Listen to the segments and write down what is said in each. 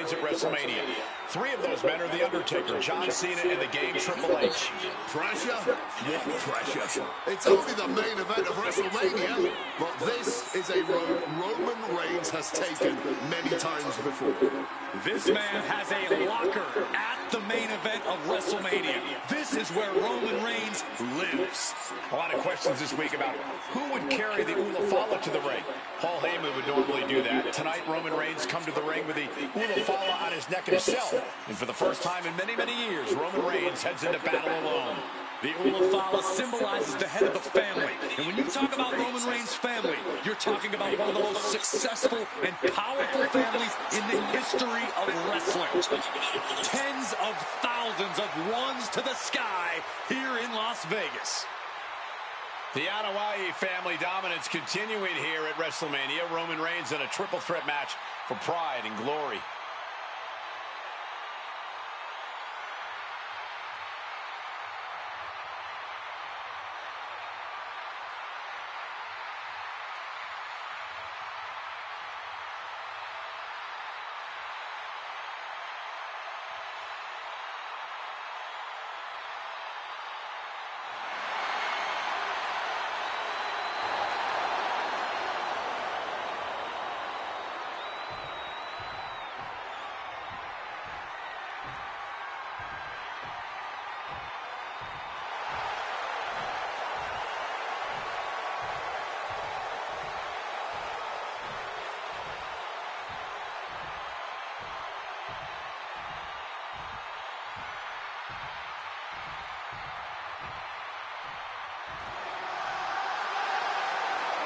Reigns at WrestleMania. Three of those men are The Undertaker, John Cena, and the Game Triple H. Pressure? What pressure? It's only the main event of WrestleMania, but this is a road Roman Reigns has taken many times before. This man has a locker at the main event of WrestleMania. This is where Roman Reigns lives. A lot of questions this week about who would carry the Ulafala to the ring. Paul Heyman would normally do that. Tonight, Roman Reigns come to the ring with the Ulafala on his neck himself. And for the first time in many, many years, Roman Reigns heads into battle alone. The Ulafala symbolizes the head of the family. And when you talk about Roman Reigns' family, you're talking about one of the most successful and powerful families in the history of wrestling. Tens of thousands of ones to the sky here in Las Vegas. The Anoa'i family dominance continuing here at WrestleMania. Roman Reigns in a triple threat match for pride and glory.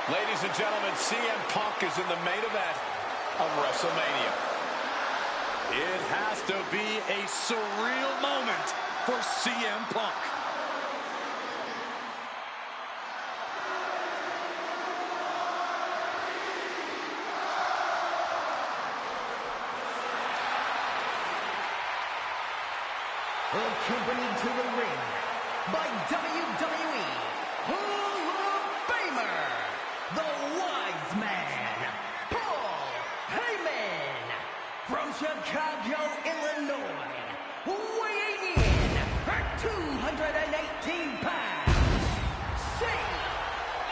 Ladies and gentlemen, CM Punk is in the main event of WrestleMania. It has to be a surreal moment for CM Punk. Accompanied to the ring by WWE Hall of Famer, the Wise Man, Paul Heyman, from Chicago, Illinois, weighing in at 218 pounds, CM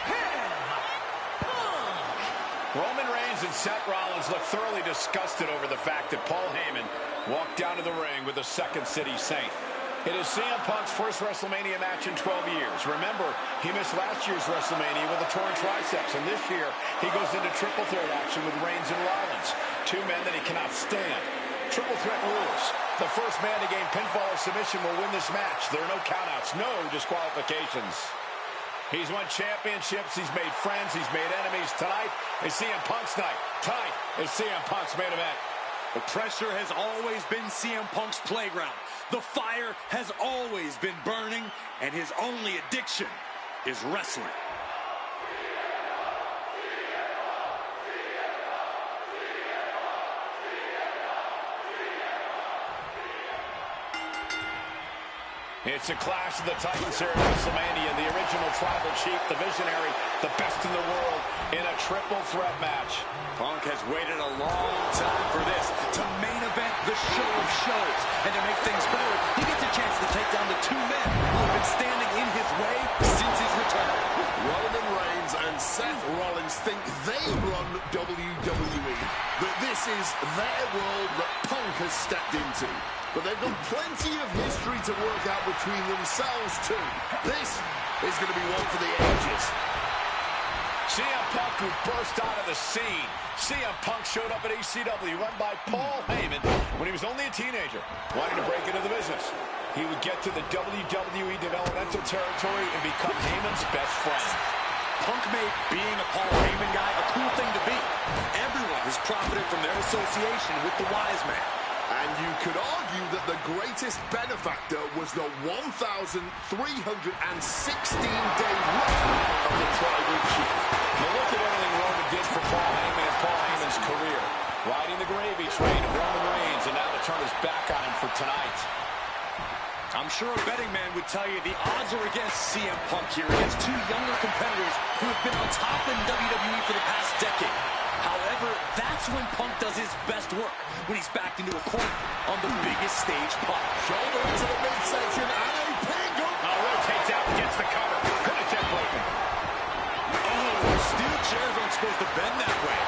Punk. Roman Reigns and Seth Rollins look thoroughly disgusted over the fact that Paul Heyman walked down to the ring with the Second City Saint. It is CM Punk's first WrestleMania match in 12 years. Remember, he missed last year's WrestleMania with a torn triceps, and this year he goes into triple threat action with Reigns and Rollins, two men that he cannot stand. Triple threat rules. The first man to gain pinfall or submission will win this match. There are no countouts, no disqualifications. He's won championships, he's made friends, he's made enemies. Tonight is CM Punk's night. Tonight is CM Punk's main event. The pressure has always been CM Punk's playground. The fire has always been burning, and his only addiction is wrestling. It's a clash of the Titans here at WrestleMania. The original tribal chief, the visionary, the best in the world in a triple threat match. Punk has waited a long time for this, to main event the show of shows. And to make things better, he gets a chance to take down the two men who have been standing in his way since his return. Roman Reigns and Seth Rollins think they run WWE, that this is their world that Punk has stepped into. But they've got plenty of history to work out between themselves too. This is going to be one for the ages. CM Punk, who burst out of the scene. CM Punk showed up at ECW, run by Paul Heyman, when he was only a teenager, wanting to break into the business. He would get to the WWE developmental territory and become Heyman's best friend. Punk made being a Paul Heyman guy a cool thing to be. Everyone has profited from their association with the Wise Man. And you could argue that the greatest benefactor was the 1,316-day run of the Tribal Chief. Now look at everything Roman did for Paul Heyman and Paul Heyman's career. Riding the gravy train of Roman Reigns, and now to turn his back on him for tonight. I'm sure a betting man would tell you the odds are against CM Punk here, against two younger competitors who have been on top in WWE for the past decade. However, that's when Punk does his best work, when he's backed into a corner on the biggest stage possible. Shoulder into the midsection and a pin. Rotates out, gets the cover. Couldn't get broken. Oh, steel chairs aren't supposed to bend that way.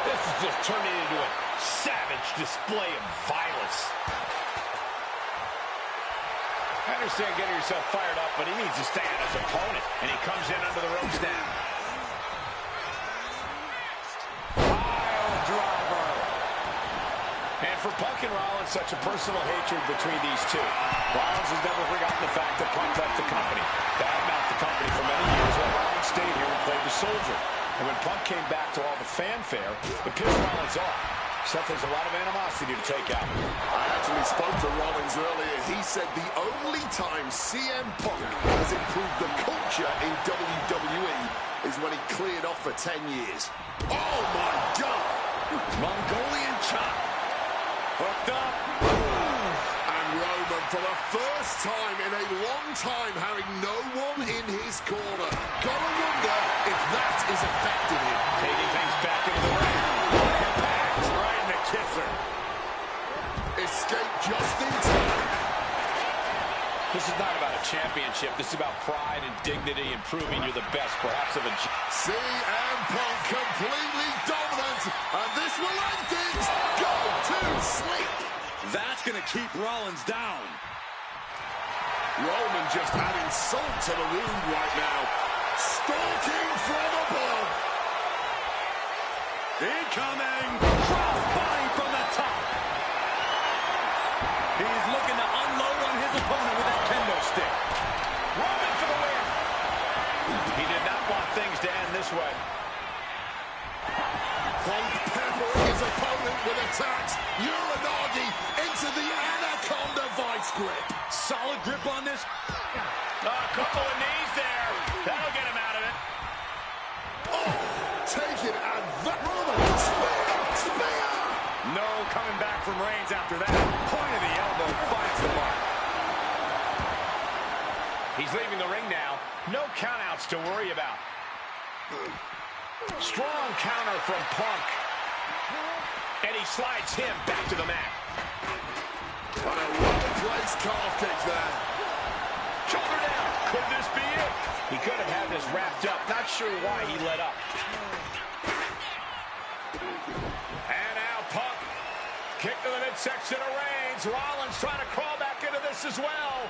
This is just turning into a savage display of violence. I understand getting yourself fired up, but he needs to stay on his opponent. And he comes in under the ropes now. Pile driver. And for Punk and Rollins, such a personal hatred between these two. Rollins has never forgotten the fact that Punk left the company. Badmouthed the company for many years while Rollins stayed here and played the soldier. And when Punk came back to all the fanfare, it pissed Rollins off. Seth has a lot of animosity to take out. I actually spoke to Rollins earlier. He said the only time CM Punk has improved the culture in WWE is when he cleared off for 10 years. Oh, my God! Mongolian chop. Hooked up. And Roman, for the first time in a long time, having no one in his corner. Gotta wonder if that is affecting him. Taking things back into the ring. Impact right in the kisser. Escape just in time. This is not about a championship. This is about pride and dignity and proving you're the best, perhaps of a... CM Punk completely dominant. And this will end things. Go to sleep. That's going to keep Rollins down. Roman just adding salt to the wound right now. Stalking from above. Incoming. Crossbody from the top. He's looking to unload on his opponent with that kendo stick. Roman for the win. He did not want things to end this way. Punk peppering his opponent with attacks. Uranagi into the Anaconda vice grip. Solid grip on this. A couple of knees there. That'll get him out of it. Oh, taking advantage. Roman, spear. No coming back from Reigns after that. Point of the elbow finds the mark. He's leaving the ring now. No countouts to worry about. Strong counter from Punk. And he slides him back to the mat. And a well-placed calf kick there. Shoulder down. Could this be it? He could have had this wrapped up. Not sure why he let up. And now Punk. Kick to the midsection of Reigns. Rollins trying to crawl back into this as well.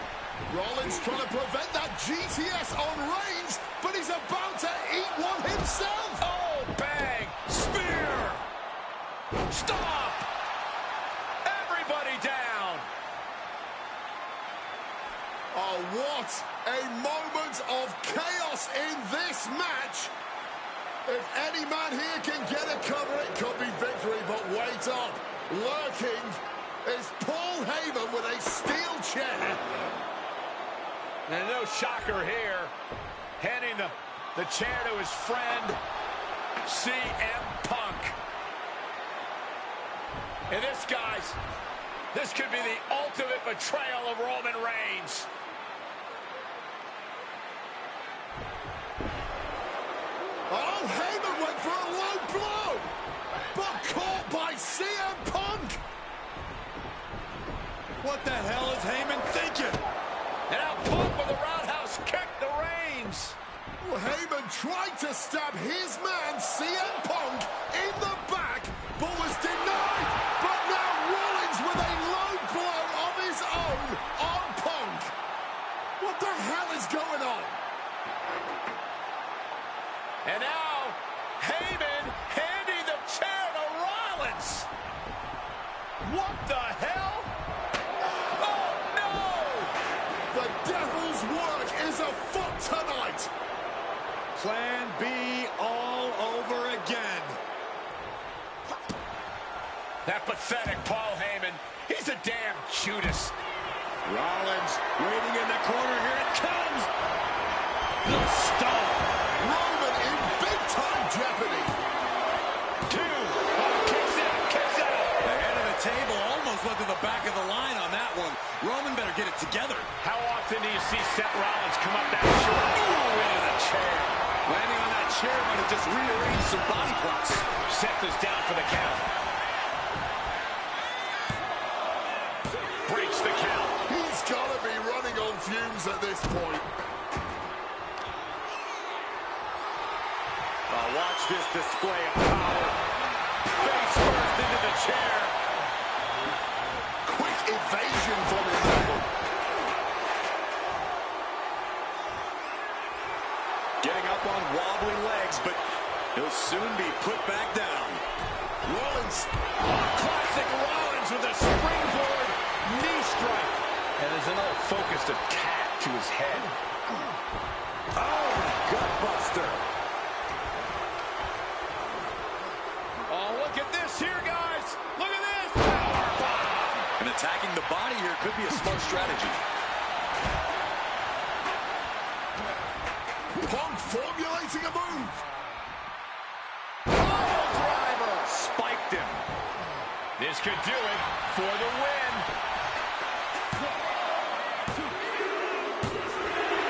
Rollins trying to prevent that GTS on Reigns, but he's about to eat one himself. Oh, bang. Spear. Stop. Everybody down. Oh, what a moment of chaos in this match. If any man here can get a cover, it could be victory, but wait up. Lurking is Paul Heyman with a steel chair. And no shocker here. Handing the chair to his friend, CM Punk. And this, guys, this could be the ultimate betrayal of Roman Reigns. Oh, Heyman went for a low blow, but caught by CM Punk. What the hell is Heyman thinking? And now Punk with a roundhouse kick to Reigns. Well, Heyman tried to stab his man, CM Punk, in the back, but was denied. But now Rollins with a low blow of his own on Punk. What the hell is going on? And now Heyman handing the chair to Rollins. What the hell? Oh, no! The devil's work is afoot tonight. Plan B all over again. That pathetic Paul Heyman. He's a damn Judas. Rollins waiting in the corner. Here it comes. The stomp. Roman in big-time jeopardy. Two. Oh, kicks out. The head of the table almost went to the back of the line on that one. Roman better get it together. How often do you see Seth Rollins come up that short? Ooh, into the chair. Landing on that chair, but it just rearranged some body parts. Seth is down for the count. Breaks the count. He's got to be running on fumes at this point. Watch this display of power. Face first into the chair. Quick evasion from his elbow. Getting up on wobbly legs, but he'll soon be put back down. Rollins. Classic Rollins with a springboard knee strike. And there's another focused attack to his head. Oh, gutbuster. Oh, look at this here, guys. Look at this. Powerbomb. And attacking the body here could be a smart strategy. Punk formulating a move. Oh, driver. Spiked him. This could do it for the win.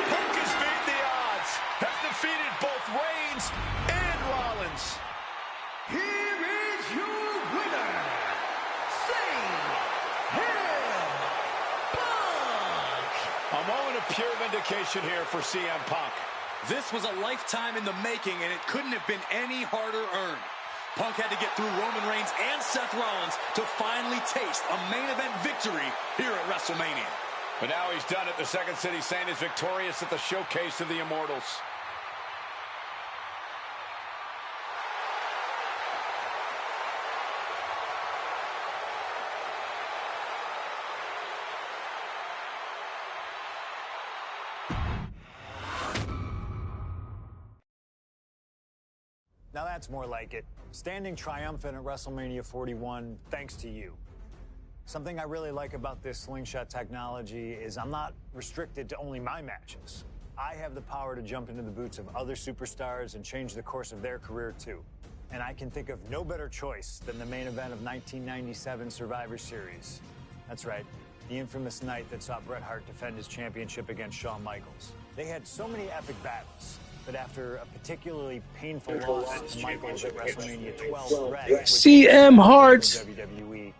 Punk has beat the odds. Has defeated both Reigns and Rollins. Here is your winner, CM Punk! A moment of pure vindication here for CM Punk. This was a lifetime in the making, and it couldn't have been any harder earned. Punk had to get through Roman Reigns and Seth Rollins to finally taste a main event victory here at WrestleMania. But now he's done it. The Second City Saint is victorious at the Showcase of the Immortals. Now that's more like it. Standing triumphant at WrestleMania 41 thanks to you. Something I really like about this slingshot technology is I'm not restricted to only my matches. I have the power to jump into the boots of other superstars and change the course of their career too. And I can think of no better choice than the main event of 1997 Survivor Series. That's right, the infamous night that saw Bret Hart defend his championship against Shawn Michaels. They had so many epic battles. But after a particularly painful loss to Michaels at WrestleMania 12, Bret CM Hart WWE,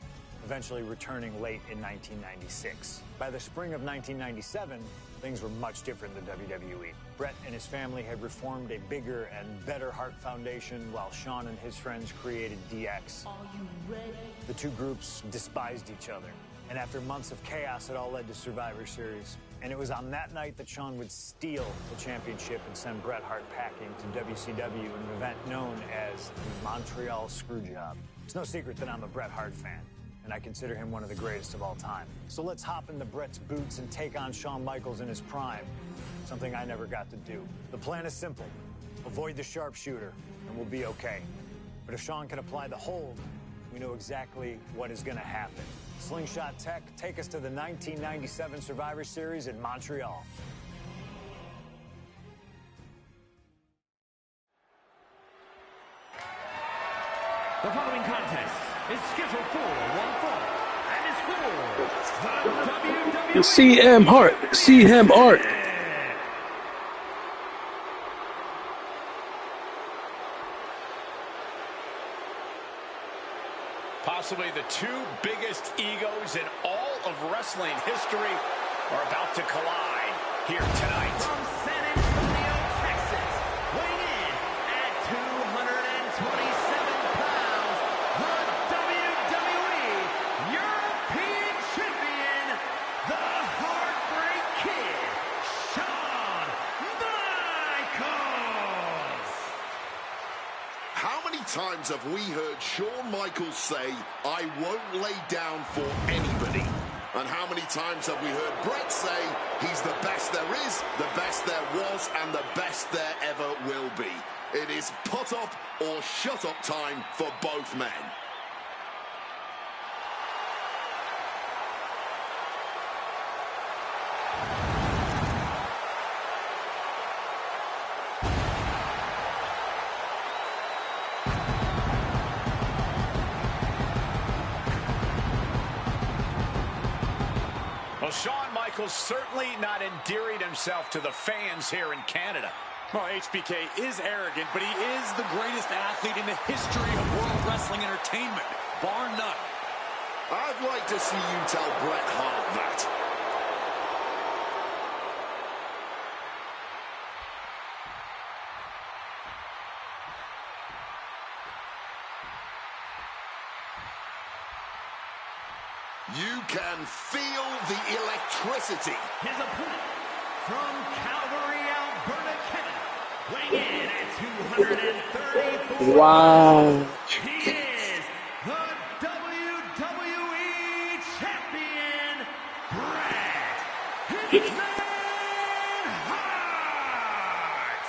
eventually returning late in 1996. By the spring of 1997, things were much different than WWE. Bret and his family had reformed a bigger and better Hart Foundation, while Shawn and his friends created DX. Are you ready? The two groups despised each other, and after months of chaos, it all led to Survivor Series. And it was on that night that Shawn would steal the championship and send Bret Hart packing to WCW in an event known as the Montreal Screwjob. It's no secret that I'm a Bret Hart fan, and I consider him one of the greatest of all time. So let's hop into Bret's boots and take on Shawn Michaels in his prime, something I never got to do. The plan is simple. Avoid the sharpshooter, and we'll be okay. But if Shawn can apply the hold, we know exactly what is going to happen. Slingshot Tech, take us to the 1997 Survivor Series in Montreal. The following contest is scheduled for one fall and is for the WWE CM Hart CM Hart. Possibly the two biggest egos in all of wrestling history are about to collide here tonight. From San Antonio, Texas, weighing in at 227 pounds, the WWE European Champion, the Heartbreak Kid, Shawn Michaels. How many times have we heard Shawn Michaels say, "I won't lay down for anybody"? And how many times have we heard Bret say, he's the best there is, the best there was, and the best there ever will be? It is put up or shut up time for both men. Well, Shawn Michaels certainly not endearing himself to the fans here in Canada. Well, HBK is arrogant, but he is the greatest athlete in the history of World Wrestling Entertainment, bar none. I'd like to see you tell Bret Hart that. You can feel the electricity. His opponent from Calgary, Alberta, Canada, weighing in at 234. Wow. He is the WWE Champion, Bret Hitman Hart.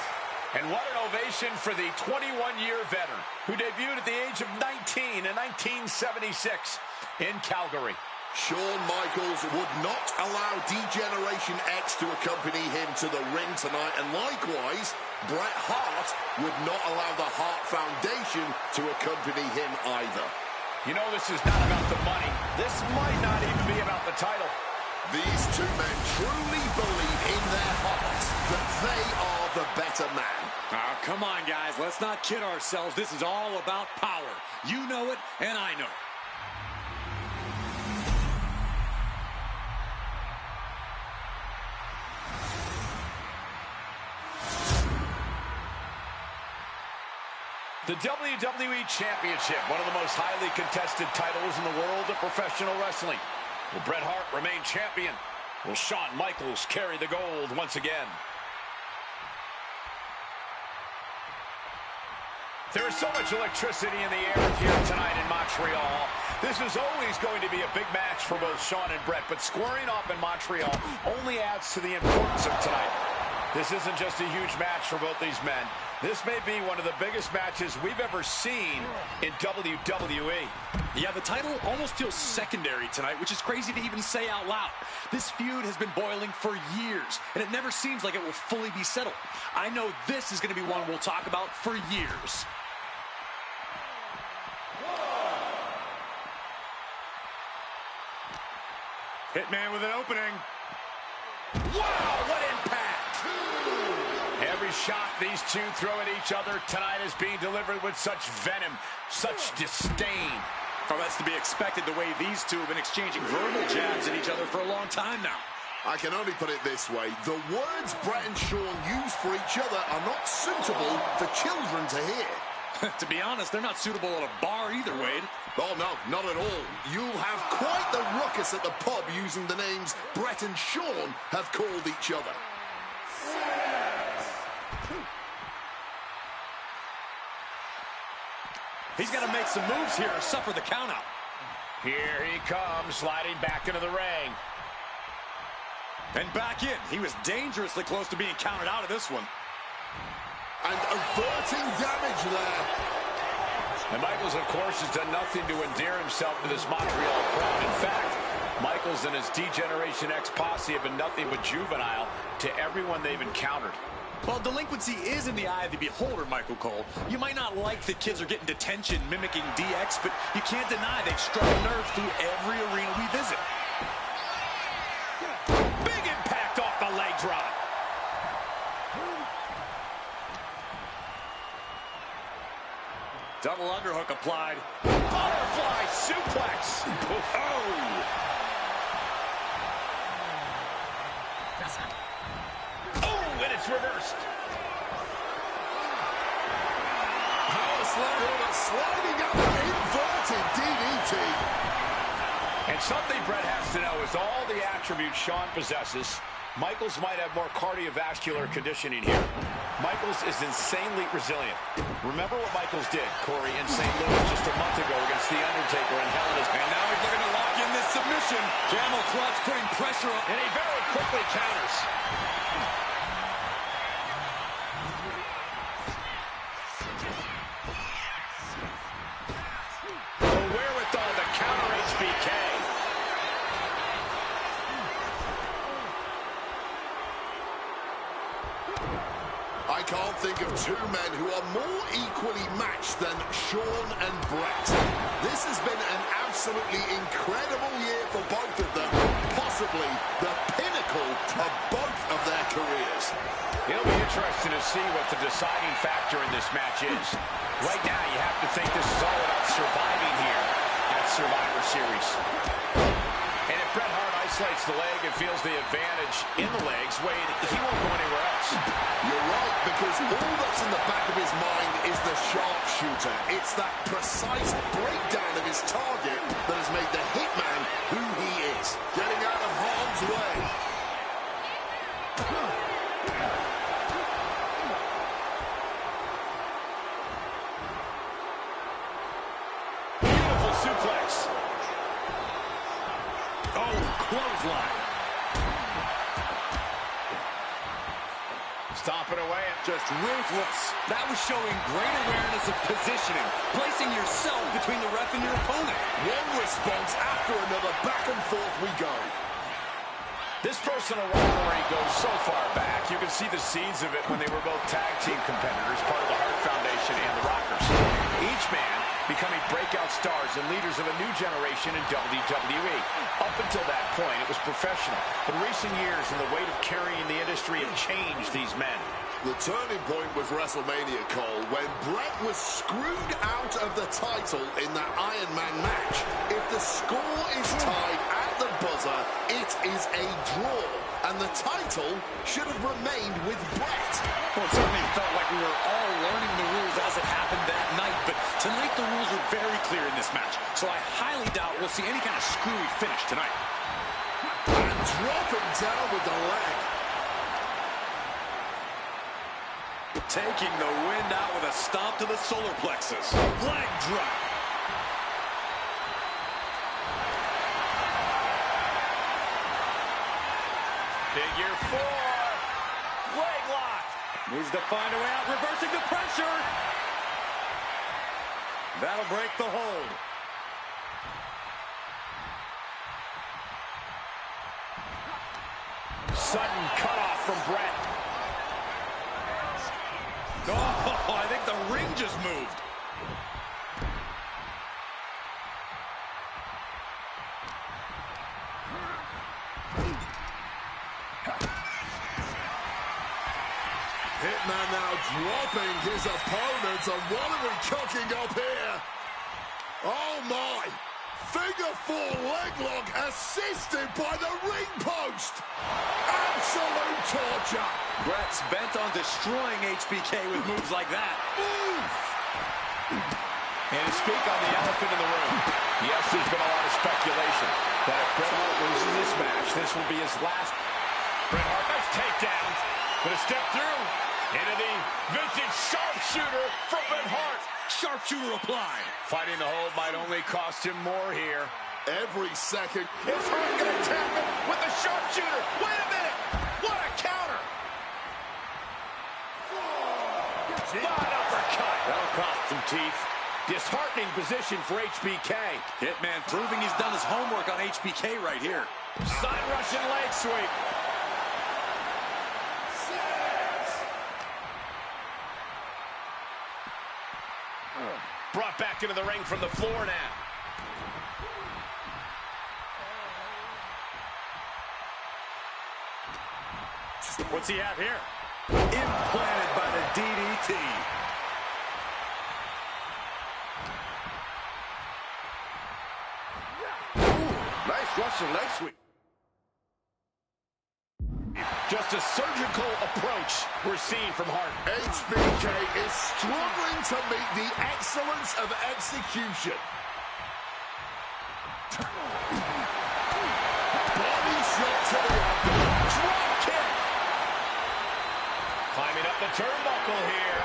And what an ovation for the 21-year veteran who debuted at the age of 19 in 1976 in Calgary. Shawn Michaels would not allow D-Generation X to accompany him to the ring tonight, and likewise, Bret Hart would not allow the Hart Foundation to accompany him either. You know, this is not about the money. This might not even be about the title. These two men truly believe in their hearts that they are the better man. Oh, come on, guys. Let's not kid ourselves. This is all about power. You know it, and I know it. The WWE Championship, one of the most highly contested titles in the world of professional wrestling. Will Bret Hart remain champion? Will Shawn Michaels carry the gold once again? There is so much electricity in the air here tonight in Montreal. This is always going to be a big match for both Shawn and Bret, but squaring off in Montreal only adds to the importance of tonight. This isn't just a huge match for both these men. This may be one of the biggest matches we've ever seen in WWE. Yeah, the title almost feels secondary tonight, which is crazy to even say out loud. This feud has been boiling for years, and it never seems like it will fully be settled. I know this is going to be one we'll talk about for years. Hitman with an opening. Wow, what impact! Every shot these two throw at each other tonight is being delivered with such venom, such disdain. Oh, that's to be expected the way these two have been exchanging verbal jabs at each other for a long time now. I can only put it this way. The words Bret and Shawn use for each other are not suitable for children to hear. To be honest, they're not suitable at a bar either, Wade. Oh, no, not at all. You'll have quite the ruckus at the pub using the names Bret and Shawn have called each other. He's got to make some moves here or suffer the countout. Here he comes, sliding back into the ring. And back in. He was dangerously close to being counted out of this one. And averting damage there. And Michaels, of course, has done nothing to endear himself to this Montreal crowd. In fact, Michaels and his D-Generation X posse have been nothing but juvenile to everyone they've encountered. Well, delinquency is in the eye of the beholder, Michael Cole. You might not like that kids are getting detention mimicking DX, but you can't deny they've struck a nerve through every arena we visit. Big impact off the leg drop. Double underhook applied. Butterfly suplex. Oh! Oh, and it's reversed. Power slam, sliding up, inverted DDT. And something Bret has to know is all the attributes Shawn possesses, Michaels might have more cardiovascular conditioning here. Michaels is insanely resilient. Remember what Michaels did, Corey, in St. Louis just a month ago against The Undertaker and Hell in a Cell. And now he's looking to lock in this submission. Camel clutch putting pressure on. And he very quickly counters. The wherewithal to counter HBK. I can't think of two men who are more equally matched than Shawn and Bret. This has been an absolutely incredible year for both of them, possibly the pinnacle pinnacle of both of their careers. It'll be interesting to see what the deciding factor in this match is. Right now, you have to think this is all about surviving here at Survivor Series. And if Bret Hart isolates the leg and feels the advantage in the legs, Wade, he won't go anywhere else. You're right, because all that's in the back of his mind is the sharpshooter. It's that precise breakdown of his target that has made the Hitman who he is. Getting out of harm's way. Beautiful suplex. Oh, clothesline. Stomping away. Just ruthless. That was showing great awareness of positioning, placing yourself between the ref and your opponent. One response after another, back and forth we go. This personal rivalry goes so far back. You can see the seeds of it when they were both tag team competitors, part of the Hart Foundation and the Rockers. Each man becoming breakout stars and leaders of a new generation in WWE. Up until that point, it was professional. But recent years and the weight of carrying the industry have changed these men. The turning point was WrestleMania, Cole, when Bret was screwed out of the title in that Iron Man match. If the score is tied at the buzzer, it is a draw, and the title should have remained with Bret. Well, it certainly felt like we were all learning the rules as it happened that night, but tonight the rules are very clear in this match, so I highly doubt we'll see any kind of screwy finish tonight. And drop him down with the leg. Taking the wind out with a stomp to the solar plexus. Leg drop. Figure 4. Leg lock. Needs to find a way out, reversing the pressure. That'll break the hold. Sudden cutoff from Bret. Oh, I think the ring just moved. Hitman now dropping his opponents, and what are we cooking up here? Oh my! Figure 4 leg lock assisted by the ring post! Absolute torture! Bret's bent on destroying HBK with moves like that. Oof! And to speak on the elephant in the room, yes, there's been a lot of speculation that if Bret Hart loses this match, this will be his last. Bret Hart, nice takedown. Gonna step through into the vintage sharpshooter from Bret Hart. Sharpshooter applied. Fighting the hold might only cost him more here. Every second. Is Hart gonna tap him with the sharpshooter? Wait a minute! What a counter! Not uppercut. That'll cost some teeth. Disheartening position for HBK. Hitman proving he's done his homework on HBK right here. Side Russian leg sweep. Brought back into the ring from the floor now. What's he have here? Implanted by the DDT. Ooh, nice Russian leg sweep. Just a surgical approach we're seeing from Hart. HBK is struggling to meet the excellence of execution. Body shot to the abdomen. Drop kick. Climbing up the turnbuckle here.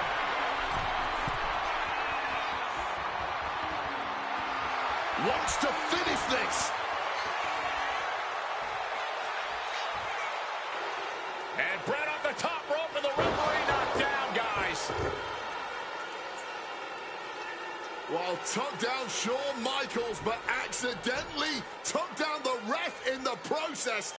Wants to finish this. And Bret on the top rope and the referee knocked down, guys. While took down Shawn Michaels, but accidentally took down the ref in the process.